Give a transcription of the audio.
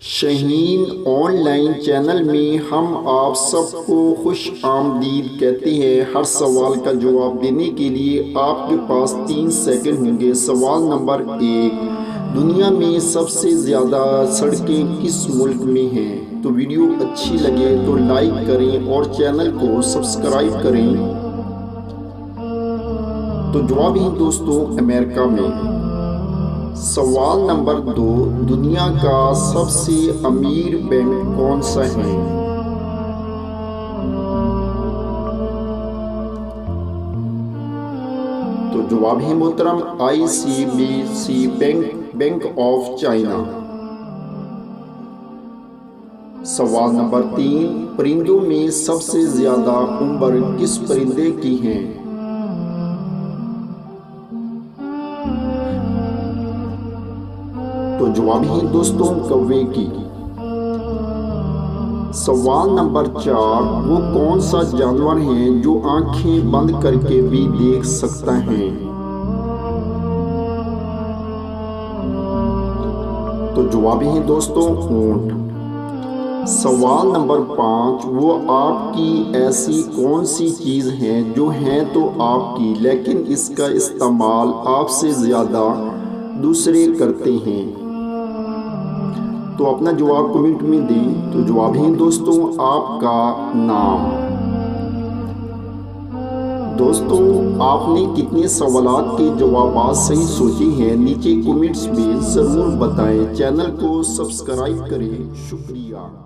Shaheen online channel में हम आप सबको खुश आमदीद कहते हैं। हर सवाल का जवाब देने के लिए आपके पास 3 सेकंड होंगे। सवाल नंबर 1, दुनिया में सबसे ज़्यादा सड़कें किस मुल्क में हैं? तो वीडियो अच्छी लगे तो लाइक करें और चैनल को सब्सक्राइब करें। तो जवाब है दोस्तों, अमेरिका में। सवाल नंबर 2, दुनिया का सबसे अमीर बैंक कौन सा है? तो जवाब है मोहतरम ICBC बैंक ऑफ चाइना। सवाल नंबर 3, परिंदों में सबसे ज्यादा उम्र किस परिंदे की है? तो जवाब है दोस्तों, कौवे की। सवाल नंबर 4, वो कौन सा जानवर है जो आंखें बंद करके भी देख सकता है? तो जवाब है दोस्तों, ऊंट। सवाल नंबर 5, वो आपकी ऐसी कौन सी चीज है जो है तो आपकी लेकिन इसका इस्तेमाल आपसे ज्यादा दूसरे करते हैं? तो अपना जवाब कमेंट में दें। तो जवाब है दोस्तों, आपका नाम। दोस्तों, आपने कितने सवालात के जवाब सही सोचे हैं नीचे कमेंट्स में ज़रूर बताएं। चैनल को सब्सक्राइब करें। शुक्रिया।